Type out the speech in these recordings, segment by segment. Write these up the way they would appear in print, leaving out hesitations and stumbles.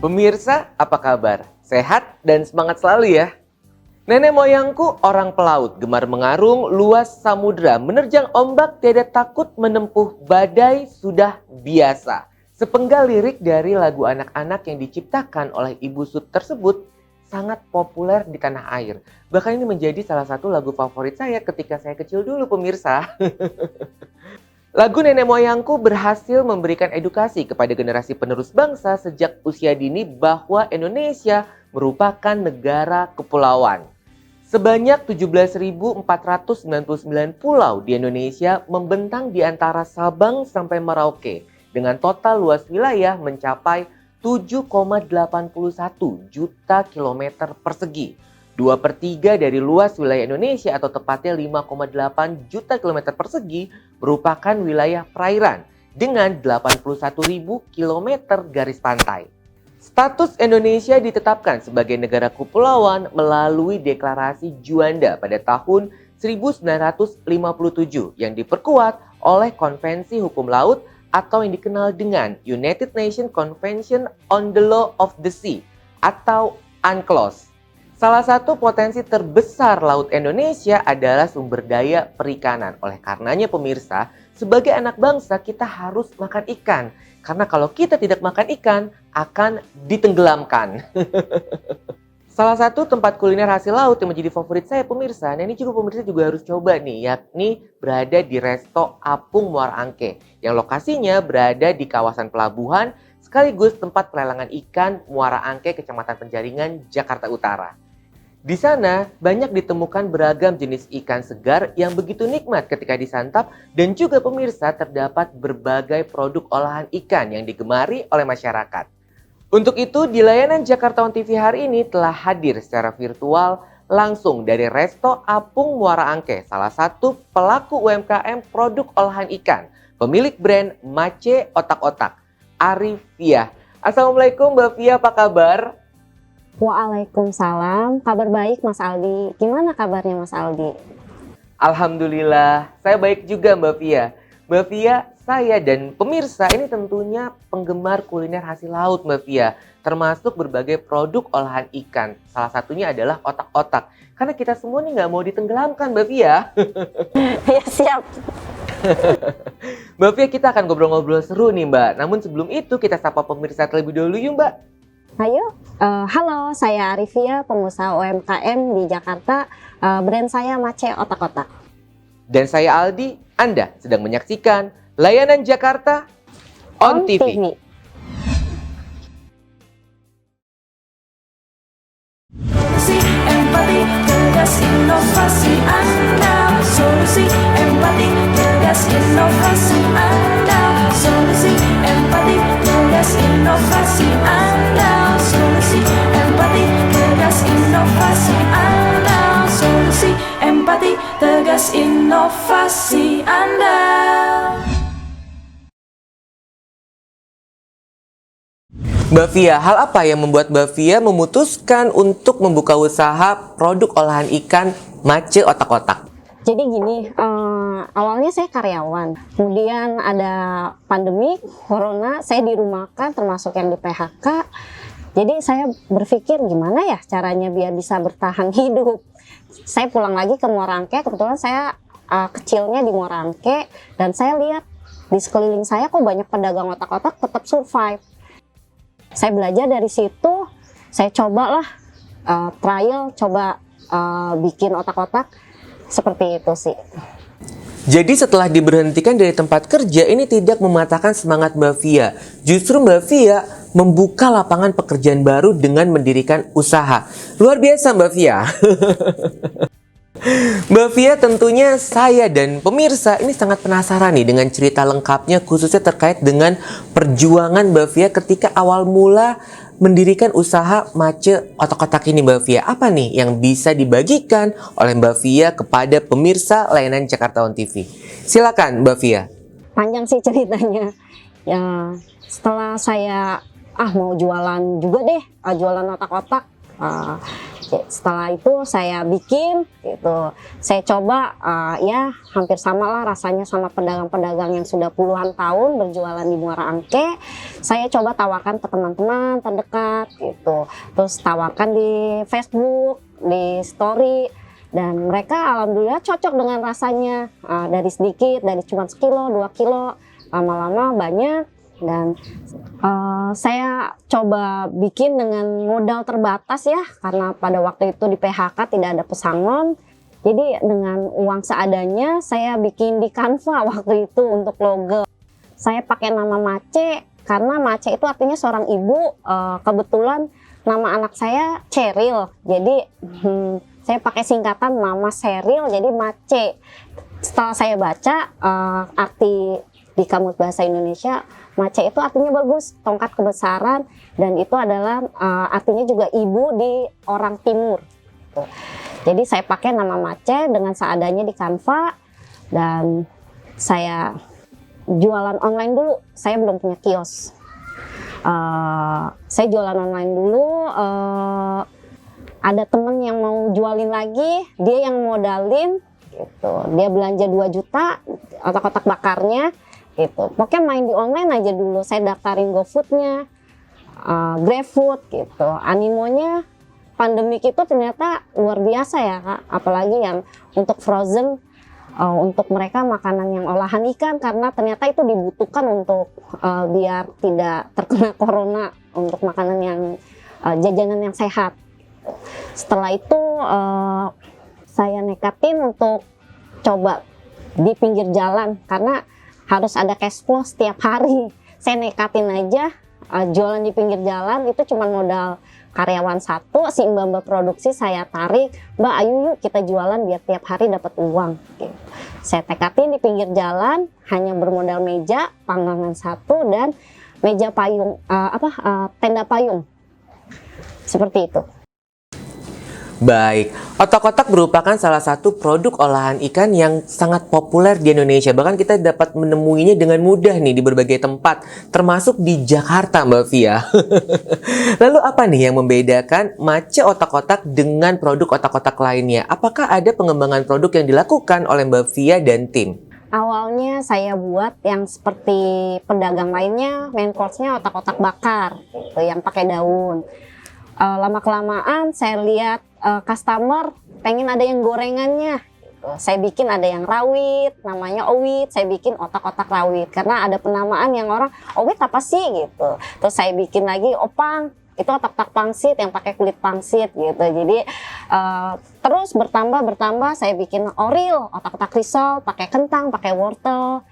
Pemirsa, apa kabar? Sehat dan semangat selalu ya. Nenek moyangku orang pelaut, gemar mengarung luas samudera, menerjang ombak, tidak takut menempuh badai, sudah biasa. Sepenggal lirik dari lagu anak-anak yang diciptakan oleh Ibu Sut tersebut sangat populer di tanah air. Bahkan ini menjadi salah satu lagu favorit saya ketika saya kecil dulu, pemirsa. Lagu Nenek Moyangku berhasil memberikan edukasi kepada generasi penerus bangsa sejak usia dini bahwa Indonesia merupakan negara kepulauan. Sebanyak 17.499 pulau di Indonesia membentang di antara Sabang sampai Merauke dengan total luas wilayah mencapai 7,81 juta kilometer persegi. 2/3 dari luas wilayah Indonesia atau tepatnya 5,8 juta kilometer persegi merupakan wilayah perairan dengan 81.000 kilometer garis pantai. Status Indonesia ditetapkan sebagai negara kepulauan melalui Deklarasi Juanda pada tahun 1957 yang diperkuat oleh Konvensi Hukum Laut atau yang dikenal dengan United Nations Convention on the Law of the Sea atau UNCLOS. Salah satu potensi terbesar Laut Indonesia adalah sumber daya perikanan. Oleh karenanya pemirsa, sebagai anak bangsa kita harus makan ikan. Karena kalau kita tidak makan ikan, akan ditenggelamkan. Salah satu tempat kuliner hasil laut yang menjadi favorit saya pemirsa, nah ini juga pemirsa juga harus coba nih, yakni berada di Resto Apung Muara Angke. Yang lokasinya berada di kawasan pelabuhan, sekaligus tempat pelelangan ikan Muara Angke, Kecamatan Penjaringan, Jakarta Utara. Di sana banyak ditemukan beragam jenis ikan segar yang begitu nikmat ketika disantap dan juga pemirsa terdapat berbagai produk olahan ikan yang digemari oleh masyarakat. Untuk itu di layanan Jakarta On TV hari ini telah hadir secara virtual langsung dari Resto Apung Muara Angke, salah satu pelaku UMKM produk olahan ikan, pemilik brand Mace Otak-Otak, Arifia. Assalamualaikum Mbak Fia, apa kabar? Waalaikumsalam, kabar baik Mas Aldi. Gimana kabarnya Mas Aldi? Alhamdulillah, saya baik juga Mbak Fia. Mbak Fia, saya dan pemirsa ini tentunya penggemar kuliner hasil laut Mbak Fia. Termasuk berbagai produk olahan ikan. Salah satunya adalah otak-otak. Karena kita semua nih nggak mau ditenggelamkan Mbak Fia. Ya siap. Mbak Fia, kita akan ngobrol-ngobrol seru nih Mbak. Namun sebelum itu kita sapa pemirsa terlebih dahulu yuk Mbak. Ayo, halo, saya Arifia, pengusaha UMKM di Jakarta. Brand saya Mace Otak-Otak. Dan saya Aldi, Anda sedang menyaksikan layanan Jakarta On TV. Solusi empati, tegas inovasi Anda. Solusi empati, tegas inovasi Anda. Solusi empati, tegas inovasi Anda. Solusi empati, tegas inovasi Anda. Solusi empati, tegas inovasi Anda. Mbak Fia, hal apa yang membuat Mbak Fia memutuskan untuk membuka usaha produk olahan ikan Mace Otak-Otak? Jadi gini, awalnya saya karyawan. Kemudian ada pandemi, corona, saya dirumahkan termasuk yang di PHK. Jadi saya berpikir gimana ya caranya biar bisa bertahan hidup. Saya pulang lagi ke Muara Angke, kebetulan saya kecilnya di Muara Angke. Dan saya lihat di sekeliling saya kok banyak pedagang otak-otak tetap survive. Saya belajar dari situ, saya cobalah trial, coba bikin otak-otak seperti itu sih. Jadi setelah diberhentikan dari tempat kerja, ini tidak mematahkan semangat Mbak Fia. Justru Mbak Fia membuka lapangan pekerjaan baru dengan mendirikan usaha. Luar biasa Mbak Fia. Mbak Fia, tentunya saya dan pemirsa ini sangat penasaran nih dengan cerita lengkapnya, khususnya terkait dengan perjuangan Mbak Fia ketika awal mula mendirikan usaha Mace Otak-Otak ini Mbak Fia. Apa nih yang bisa dibagikan oleh Mbak Fia kepada pemirsa layanan Jakarta On TV? Silakan Mbak Fia. Panjang sih ceritanya. Ya, setelah saya mau jualan juga deh, jualan otak-otak. Setelah itu saya bikin gitu, saya coba ya hampir sama lah rasanya sama pedagang-pedagang yang sudah puluhan tahun berjualan di Muara Angke. Saya coba tawarkan ke teman-teman terdekat gitu, terus tawarkan di Facebook, di story, dan mereka alhamdulillah cocok dengan rasanya. Dari sedikit, dari cuma sekilo, 2 kilo, lama-lama banyak. Dan saya coba bikin dengan modal terbatas ya, karena pada waktu itu di PHK tidak ada pesangon. Jadi dengan uang seadanya saya bikin di Canva waktu itu untuk logo. Saya pakai nama Mace karena Mace itu artinya seorang ibu. Kebetulan nama anak saya Cheryl, jadi saya pakai singkatan Mama Cheryl, jadi Mace. Setelah saya baca arti di Kamus Bahasa Indonesia, Mace itu artinya bagus, tongkat kebesaran, dan itu adalah artinya juga ibu di orang timur. Jadi saya pakai nama Mace dengan seadanya di Canva, dan saya jualan online dulu. Saya belum punya kios. Saya jualan online dulu. Ada temen yang mau jualin lagi, dia yang modalin, gitu. Dia belanja 2 juta otak-otak bakarnya. Gitu. Pokoknya main di online aja dulu. Saya daftarin GoFood-nya, GrabFood gitu. Animonya pandemik itu ternyata luar biasa ya Kak. Apalagi yang untuk frozen, untuk mereka makanan yang olahan ikan, karena ternyata itu dibutuhkan untuk biar tidak terkena corona, untuk makanan yang jajanan yang sehat. Setelah itu saya nekatin untuk coba di pinggir jalan karena harus ada cash flow setiap hari. Saya nekatin aja jualan di pinggir jalan, itu cuma modal karyawan 1, si mbak-mbak produksi saya tarik, Mbak ayo yuk kita jualan biar tiap hari dapat uang. Gitu. Saya tekatin di pinggir jalan, hanya bermodal meja, panggangan 1 dan meja payung, tenda payung. Seperti itu. Baik, otak-otak merupakan salah satu produk olahan ikan yang sangat populer di Indonesia. Bahkan kita dapat menemuinya dengan mudah nih di berbagai tempat, termasuk di Jakarta, Mbak Via. Lalu apa nih yang membedakan Mace otak-otak dengan produk otak-otak lainnya? Apakah ada pengembangan produk yang dilakukan oleh Mbak Via dan tim? Awalnya saya buat yang seperti pedagang lainnya, main course-nya otak-otak bakar, gitu, yang pakai daun. Lama-kelamaan saya lihat customer pengen ada yang gorengannya. Gitu. Saya bikin ada yang rawit, namanya owit. Saya bikin otak-otak rawit karena ada penamaan yang orang owit apa sih gitu. Terus saya bikin lagi opang, itu otak-otak pangsit yang pakai kulit pangsit gitu. Jadi terus bertambah saya bikin oril, otak-otak risol, pakai kentang, pakai wortel.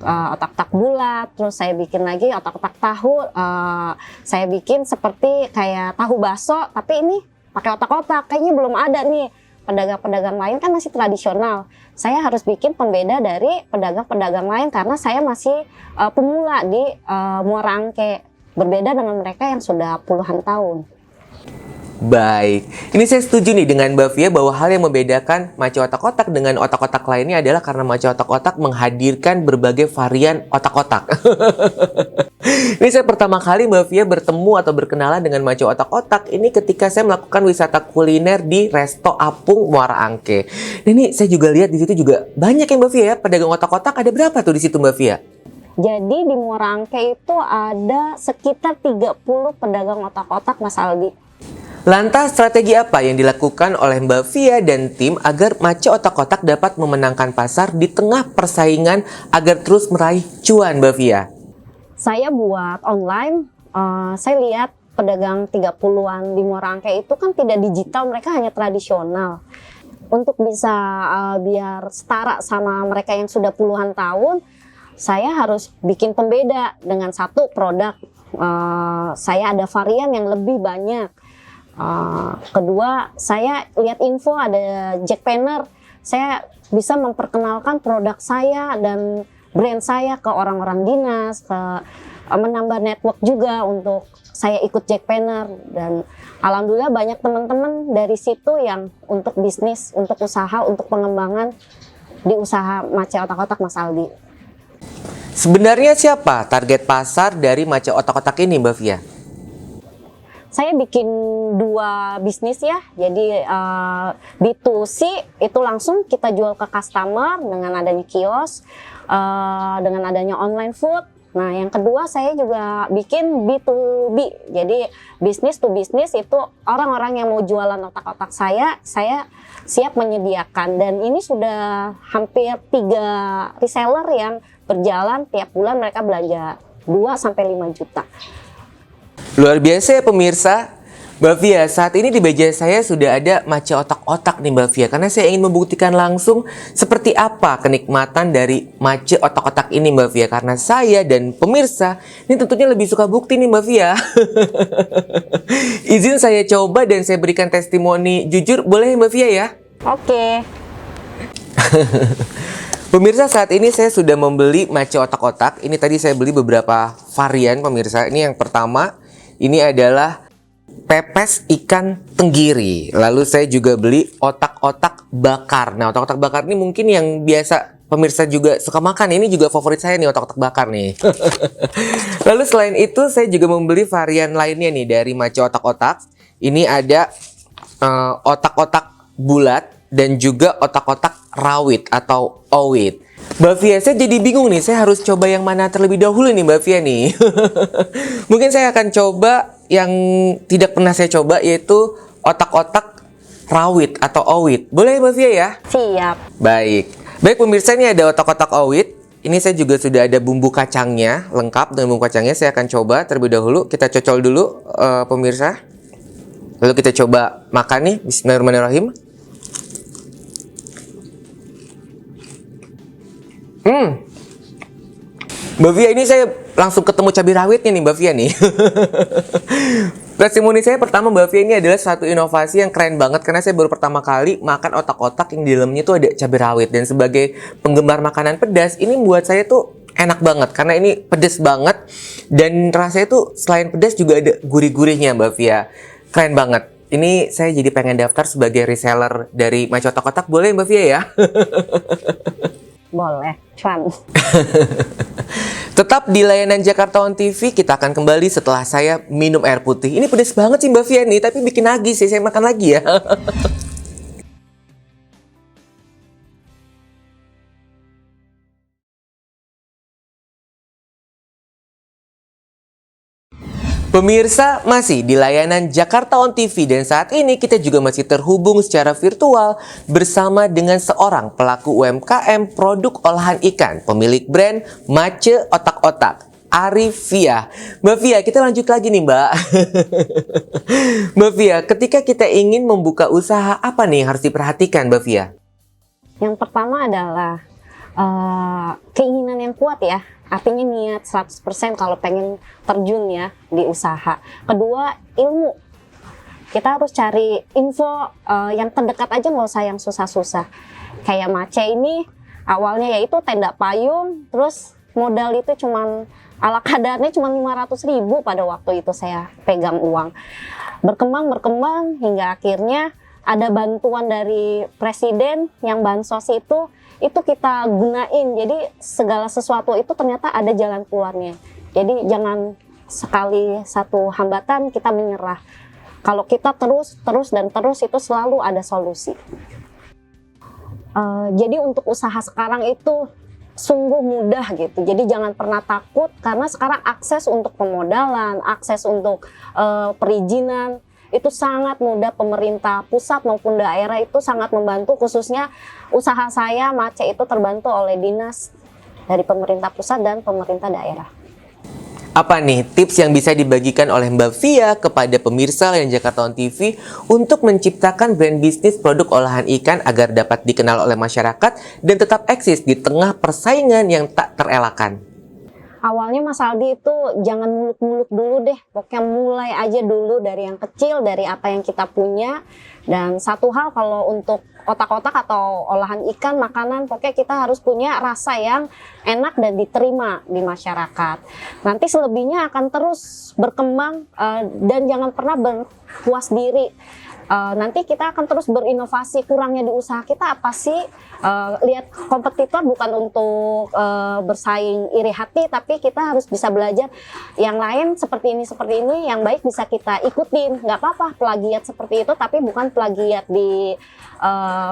Otak-otak bulat, terus saya bikin lagi otak-otak tahu. Saya bikin seperti kayak tahu baso, tapi ini pakai otak-otak. Kayaknya belum ada nih, pedagang-pedagang lain kan masih tradisional. Saya harus bikin pembeda dari pedagang-pedagang lain karena saya masih pemula di Muara Angke, berbeda dengan mereka yang sudah puluhan tahun. Baik, ini saya setuju nih dengan Mbak Via bahwa hal yang membedakan Mace otak-otak dengan otak-otak lainnya adalah karena Mace otak-otak menghadirkan berbagai varian otak-otak. Ini saya pertama kali Mbak Via bertemu atau berkenalan dengan Mace otak-otak ini ketika saya melakukan wisata kuliner di Resto Apung Muara Angke. Dan ini saya juga lihat di situ juga banyak ya Mbak Via ya, pedagang otak-otak. Ada berapa tuh di situ Mbak Via? Jadi di Muara Angke itu ada sekitar 30 pedagang otak-otak Mas Aldi. Lantas strategi apa yang dilakukan oleh Mbak Via dan tim agar Mace otak-otak dapat memenangkan pasar di tengah persaingan agar terus meraih cuan Mbak Via? Saya buat online, saya lihat pedagang 30-an di Muara Angke itu kan tidak digital, mereka hanya tradisional. Untuk bisa biar setara sama mereka yang sudah puluhan tahun, saya harus bikin pembeda dengan satu produk. Saya ada varian yang lebih banyak. Kedua, saya lihat info ada Jack Painter. Saya bisa memperkenalkan produk saya dan brand saya ke orang-orang dinas, menambah network juga untuk saya ikut Jack Painter. Dan alhamdulillah banyak teman-teman dari situ yang untuk bisnis, untuk usaha, untuk pengembangan di usaha Mace otak-otak Mas Aldi. Sebenarnya siapa target pasar dari Mace otak-otak ini Mbak Via? Saya bikin 2 bisnis ya, jadi B2C itu langsung kita jual ke customer dengan adanya kios, dengan adanya online food. Nah yang kedua saya juga bikin B2B, jadi bisnis to bisnis itu orang-orang yang mau jualan otak-otak saya siap menyediakan. Dan ini sudah hampir 3 reseller yang berjalan, tiap bulan mereka belanja 2-5 juta. Luar biasa ya pemirsa. Mbak Fia, saat ini di meja saya sudah ada matcha otak-otak nih Mbak Fia. Karena saya ingin membuktikan langsung seperti apa kenikmatan dari matcha otak-otak ini Mbak Fia. Karena saya dan pemirsa ini tentunya lebih suka bukti nih Mbak Fia. Izin saya coba dan saya berikan testimoni jujur, boleh Mbak Fia ya? Oke. Pemirsa, saat ini saya sudah membeli matcha otak-otak. Ini tadi saya beli beberapa varian pemirsa. Ini yang pertama, ini adalah pepes ikan tenggiri. Lalu saya juga beli otak-otak bakar. Nah, otak-otak bakar ini mungkin yang biasa pemirsa juga suka makan. Ini juga favorit saya nih, otak-otak bakar nih. Lalu selain itu saya juga membeli varian lainnya nih dari matcha otak-otak. Ini ada otak-otak bulat dan juga otak-otak rawit atau owit. Mbak Fia, saya jadi bingung nih, saya harus coba yang mana terlebih dahulu nih Mbak Fia nih. Mungkin saya akan coba yang tidak pernah saya coba, yaitu otak-otak rawit atau owit. Boleh Mbak Fia ya? Siap. Baik. Baik pemirsa, ini ada otak-otak owit. Ini saya juga sudah ada bumbu kacangnya, lengkap dengan bumbu kacangnya. Saya akan coba terlebih dahulu, kita cocol dulu pemirsa. Lalu kita coba makan nih, bismillahirrahmanirrahim. Mbak Fia, ini saya langsung ketemu cabai rawitnya nih Mbak Fia nih. Testimoni saya pertama Mbak Fia, ini adalah satu inovasi yang keren banget. Karena saya baru pertama kali makan otak-otak yang di dalamnya tuh ada cabai rawit. Dan sebagai penggemar makanan pedas, ini buat saya tuh enak banget. Karena ini pedas banget. Dan rasanya tuh selain pedas juga ada gurih-gurihnya Mbak Fia. Keren banget. Ini saya jadi pengen daftar sebagai reseller dari matcha otak-otak. Boleh Mbak Fia ya? Boleh, Cuan. Tetap di layanan Jakarta On TV, kita akan kembali setelah saya minum air putih. Ini pedas banget sih Mbak Fia nih, tapi bikin lagi sih, saya makan lagi ya. Pemirsa, masih di layanan Jakarta On TV dan saat ini kita juga masih terhubung secara virtual bersama dengan seorang pelaku UMKM produk olahan ikan, pemilik brand Matcha Otak-Otak, Arifia. Mbak Fia, kita lanjut lagi nih Mbak. Mbak Fia, ketika kita ingin membuka usaha, apa nih yang harus diperhatikan Mbak Fia? Yang pertama adalah keinginan yang kuat ya. Artinya niat 100% kalau pengen terjun ya di usaha. Kedua, ilmu. Kita harus cari info yang terdekat aja, nggak usah yang susah-susah. Kayak matcha ini awalnya yaitu tenda payung, terus modal itu cuman ala kadarnya cuma 500.000 pada waktu itu saya pegang uang. Berkembang hingga akhirnya ada bantuan dari presiden yang bansos itu kita gunain. Jadi segala sesuatu itu ternyata ada jalan keluarnya. Jadi jangan sekali satu hambatan kita menyerah. Kalau kita terus itu selalu ada solusi. Jadi untuk usaha sekarang itu sungguh mudah gitu. Jadi jangan pernah takut karena sekarang akses untuk pemodalan, akses untuk perizinan itu sangat mudah. Pemerintah pusat maupun daerah itu sangat membantu, khususnya usaha saya matcha itu terbantu oleh dinas dari pemerintah pusat dan pemerintah daerah. Apa nih tips yang bisa dibagikan oleh Mbak Fia kepada pemirsa layanan Jakarta On TV untuk menciptakan brand bisnis produk olahan ikan agar dapat dikenal oleh masyarakat dan tetap eksis di tengah persaingan yang tak terelakkan? Awalnya Mas Aldi itu jangan muluk-muluk dulu deh, pokoknya mulai aja dulu dari yang kecil, dari apa yang kita punya. Dan satu hal kalau untuk otak-otak atau olahan ikan, makanan, pokoknya kita harus punya rasa yang enak dan diterima di masyarakat. Nanti selebihnya akan terus berkembang dan jangan pernah berpuas diri. nanti kita akan terus berinovasi. Kurangnya di usaha kita apa sih? Lihat kompetitor bukan untuk bersaing iri hati, tapi kita harus bisa belajar yang lain seperti ini, yang baik bisa kita ikutin. Nggak apa-apa plagiat seperti itu, tapi bukan plagiat di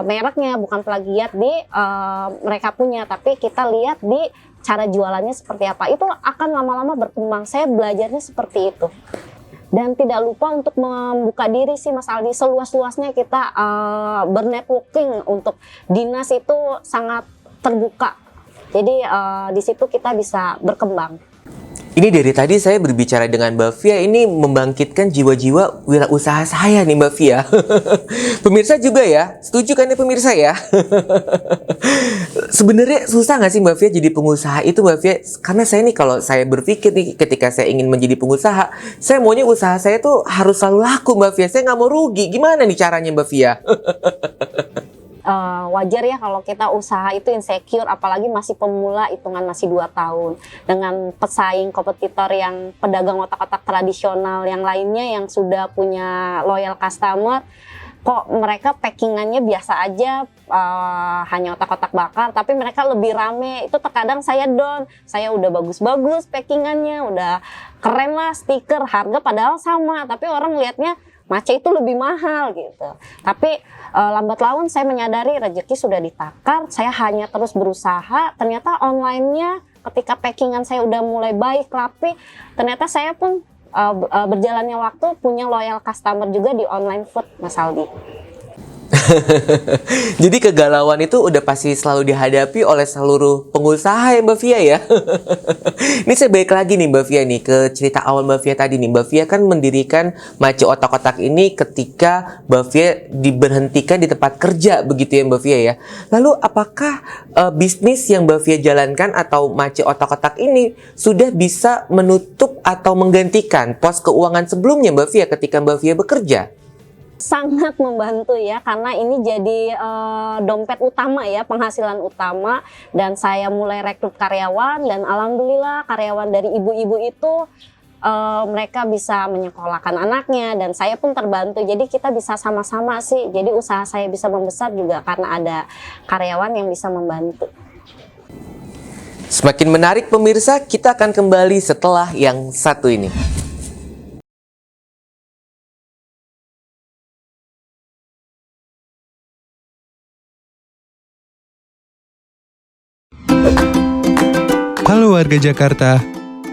mereknya, bukan plagiat di mereka punya, tapi kita lihat di cara jualannya seperti apa. Itu akan lama-lama berkembang. Saya belajarnya seperti itu. Dan tidak lupa untuk membuka diri sih Mas Aldi, seluas-luasnya kita bernetworking. Untuk dinas itu sangat terbuka, jadi di situ kita bisa berkembang. Ini dari tadi saya berbicara dengan Mbak Fia, ini membangkitkan jiwa-jiwa wirausaha saya nih Mbak Fia. Pemirsa juga ya, setuju kan ya pemirsa ya? Sebenarnya susah nggak sih Mbak Fia jadi pengusaha itu Mbak Fia? Karena saya nih kalau saya berpikir nih ketika saya ingin menjadi pengusaha, saya maunya usaha saya tuh harus selalu laku Mbak Fia. Saya nggak mau rugi. Gimana nih caranya Mbak Fia? Wajar ya kalau kita usaha itu insecure, apalagi masih pemula, hitungan masih 2 tahun. Dengan pesaing kompetitor yang pedagang otak-otak tradisional yang lainnya yang sudah punya loyal customer, kok mereka packingannya biasa aja, hanya otak-otak bakar, tapi mereka lebih rame. Itu terkadang saya down, saya udah bagus-bagus packingannya, udah keren lah, stiker, harga padahal sama, tapi orang lihatnya mace itu lebih mahal gitu. Tapi lambat laun saya menyadari rezeki sudah ditakar, saya hanya terus berusaha. Ternyata online-nya ketika packingan saya udah mulai baik, rapi, ternyata saya pun berjalannya waktu punya loyal customer juga di online food, Mas Aldi. Jadi kegalauan itu udah pasti selalu dihadapi oleh seluruh pengusaha ya Mbak Fia ya. Ini saya balik lagi nih Mbak Fia nih ke cerita awal Mbak Fia tadi nih. Mbak Fia kan mendirikan Mace Otak-Otak ini ketika Mbak Fia diberhentikan di tempat kerja begitu ya Mbak Fia ya. Lalu apakah bisnis yang Mbak Fia jalankan atau Mace Otak-Otak ini sudah bisa menutup atau menggantikan pos keuangan sebelumnya Mbak Fia ketika Mbak Fia bekerja? Sangat membantu ya, karena ini jadi dompet utama ya, penghasilan utama. Dan saya mulai rekrut karyawan, dan alhamdulillah karyawan dari ibu-ibu itu mereka bisa menyekolahkan anaknya, dan saya pun terbantu. Jadi kita bisa sama-sama sih, jadi usaha saya bisa membesar juga karena ada karyawan yang bisa membantu. Semakin menarik pemirsa, kita akan kembali setelah yang satu ini. Halo warga Jakarta,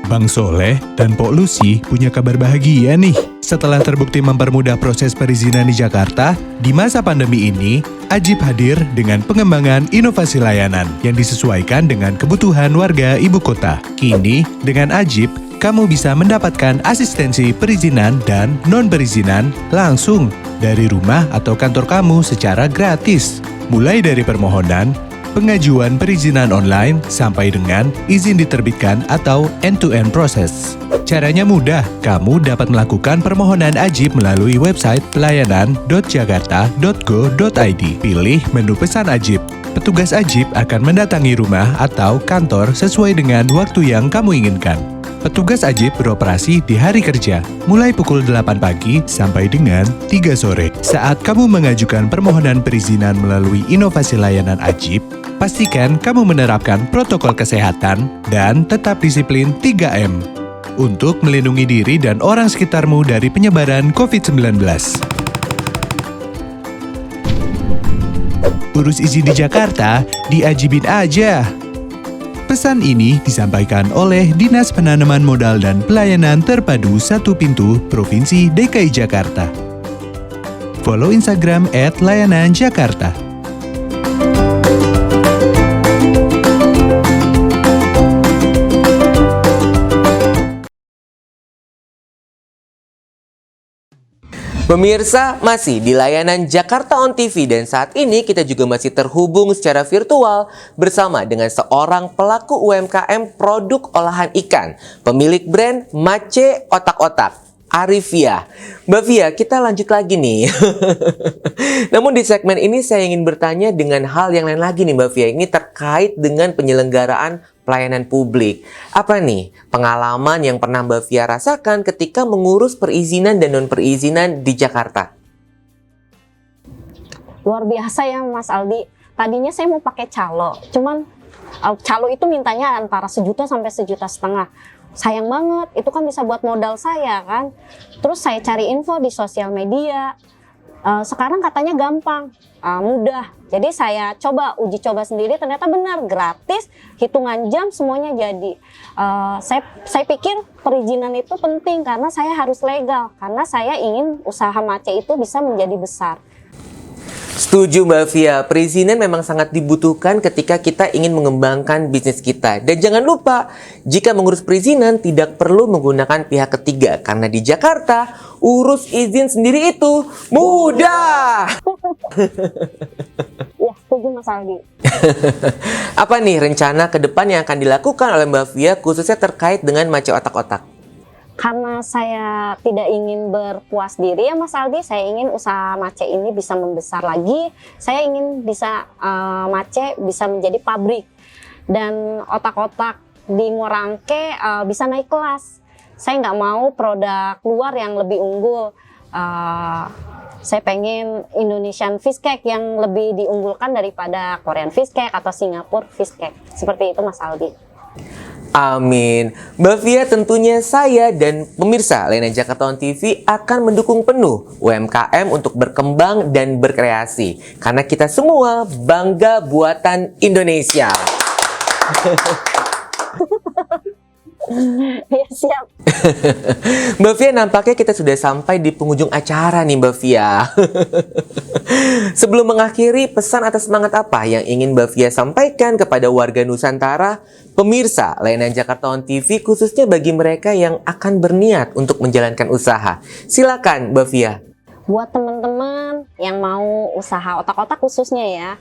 Bang Soleh dan Pok Lucy punya kabar bahagia nih. Setelah terbukti mempermudah proses perizinan di Jakarta, di masa pandemi ini, Ajib hadir dengan pengembangan inovasi layanan yang disesuaikan dengan kebutuhan warga ibu kota. Kini, dengan Ajib, kamu bisa mendapatkan asistensi perizinan dan non-perizinan langsung dari rumah atau kantor kamu secara gratis. Mulai dari permohonan, pengajuan perizinan online sampai dengan izin diterbitkan atau end-to-end proses. Caranya mudah, kamu dapat melakukan permohonan Ajib melalui website pelayanan.jakarta.go.id. Pilih menu pesan Ajib. Petugas Ajib akan mendatangi rumah atau kantor sesuai dengan waktu yang kamu inginkan. Petugas Ajib beroperasi di hari kerja, mulai pukul 8 pagi sampai dengan 3 sore. Saat kamu mengajukan permohonan perizinan melalui inovasi layanan Ajib, pastikan kamu menerapkan protokol kesehatan dan tetap disiplin 3M untuk melindungi diri dan orang sekitarmu dari penyebaran COVID-19. Urus izin di Jakarta, diajibin aja. Pesan ini disampaikan oleh Dinas Penanaman Modal dan Pelayanan Terpadu Satu Pintu Provinsi DKI Jakarta. Follow Instagram @layananjakarta. Pemirsa, masih di layanan Jakarta On TV dan saat ini kita juga masih terhubung secara virtual bersama dengan seorang pelaku UMKM produk olahan ikan, pemilik brand Mace Otak-Otak, Arifia. Mbak Fia, kita lanjut lagi nih. Namun di segmen ini saya ingin bertanya dengan hal yang lain lagi nih Mbak Fia. Ini terkait dengan penyelenggaraan pelayanan publik. Apa nih pengalaman yang pernah Mbak Fia rasakan ketika mengurus perizinan dan non-perizinan di Jakarta? luar biasa ya Mas Aldi. Tadinya saya mau pakai calo, cuman calo itu mintanya antara 1 juta sampai 1,5 juta. Sayang banget, itu kan bisa buat modal saya kan. Terus saya cari info di sosial media. Sekarang katanya gampang, mudah. Jadi saya uji coba sendiri, ternyata benar, gratis, hitungan jam semuanya jadi. Saya pikir perizinan itu penting karena saya harus legal, karena saya ingin usaha mace itu bisa menjadi besar. Setuju Mbak Via, perizinan memang sangat dibutuhkan ketika kita ingin mengembangkan bisnis kita. Dan jangan lupa, jika mengurus perizinan tidak perlu menggunakan pihak ketiga. Karena di Jakarta, urus izin sendiri itu mudah. Ya, setuju Mas Aldi. Apa nih rencana ke depan yang akan dilakukan oleh Mbak Via khususnya terkait dengan mace otak-otak? Karena saya tidak ingin berpuas diri ya Mas Aldi, saya ingin usaha mace ini bisa membesar lagi. Saya ingin bisa mace bisa menjadi pabrik dan otak-otak di Morangke bisa naik kelas. Saya nggak mau produk luar yang lebih unggul. Saya pengen Indonesian fish cake yang lebih diunggulkan daripada Korean fish cake atau Singapore fish cake. Seperti itu Mas Aldi. Amin. Mbak Via, tentunya saya dan pemirsa Lena Jakarta On TV akan mendukung penuh UMKM untuk berkembang dan berkreasi. Karena kita semua bangga buatan Indonesia. Ya siap. Mbak Via, nampaknya kita sudah sampai di penghujung acara nih Mbak Via. Sebelum mengakhiri, pesan atau semangat apa yang ingin Mbak Via sampaikan kepada warga Nusantara, pemirsa Lena Jakarta On TV, khususnya bagi mereka yang akan berniat untuk menjalankan usaha? Silakan Mbak Via. Buat teman-teman yang mau usaha otak-otak khususnya ya,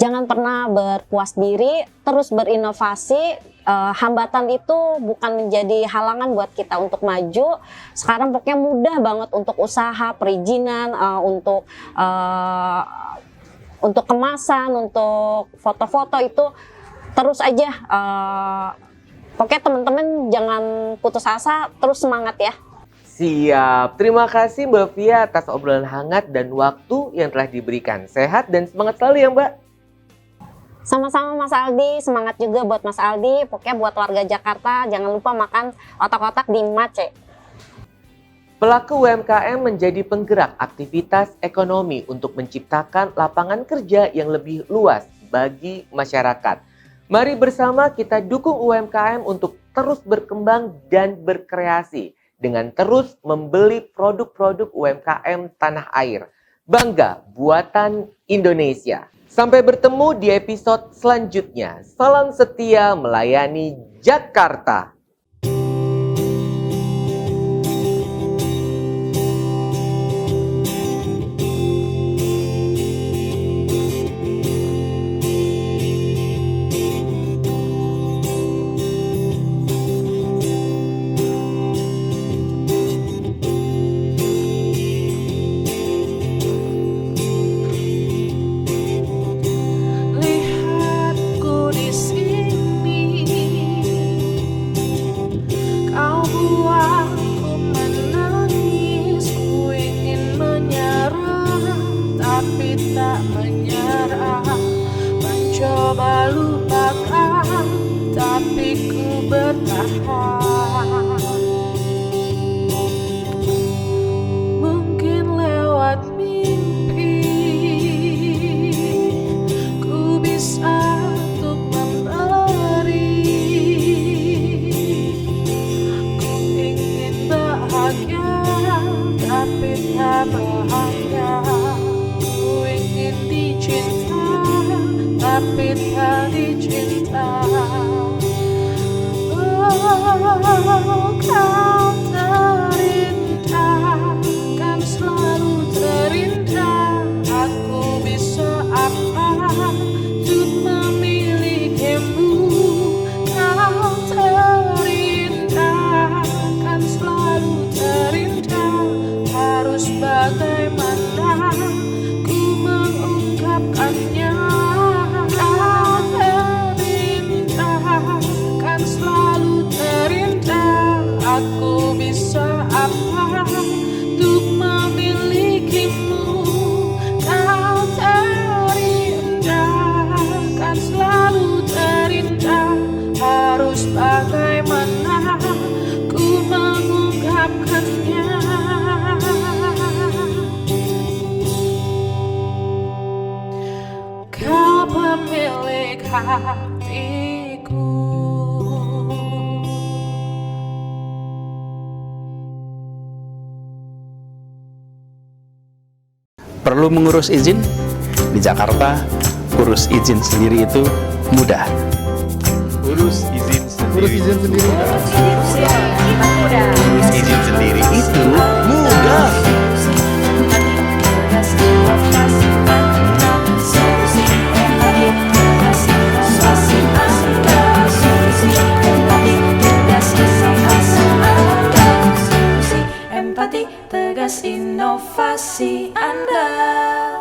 jangan pernah berpuas diri, terus berinovasi. Hambatan itu bukan menjadi halangan buat kita untuk maju. Sekarang pokoknya mudah banget untuk usaha, perizinan, untuk kemasan, untuk foto-foto itu terus aja. Pokoknya teman-teman jangan putus asa, terus semangat ya. Siap. Terima kasih Mbak Via atas obrolan hangat dan waktu yang telah diberikan. Sehat dan semangat selalu ya Mbak. Sama-sama Mas Aldi, semangat juga buat Mas Aldi. Pokoknya buat warga Jakarta, jangan lupa makan otak-otak di mace. Pelaku UMKM menjadi penggerak aktivitas ekonomi untuk menciptakan lapangan kerja yang lebih luas bagi masyarakat. Mari bersama kita dukung UMKM untuk terus berkembang dan berkreasi dengan terus membeli produk-produk UMKM tanah air. Bangga buatan Indonesia. Sampai bertemu di episode selanjutnya. Salam setia melayani Jakarta. Lihatku di sini, kau buatku menangis. Ku ingin menyerah, tapi tak menyerah. Mencoba lupakan, tapi ku bertahan. Mungkin lewat mimpi ku bisa untuk memberi. Ku ingin bahagia, tapi tak bahagia. Ku ingin dicinta, tapi tak dicinta. Oh, kau terindah, kan selalu terindah. Aku bisa apa untuk memilikimu? Kau terindah, kan selalu terindah. Harus bagaimana ku mengungkapkannya? Kau terindah, kan selalu terindah. Aku bisa apa untuk memilikimu? Kau terindah. hatiku. Perlu mengurus izin? Di Jakarta, urus izin sendiri itu mudah. Urus izin sendiri itu mudah. Empati tegas inovasi Anda.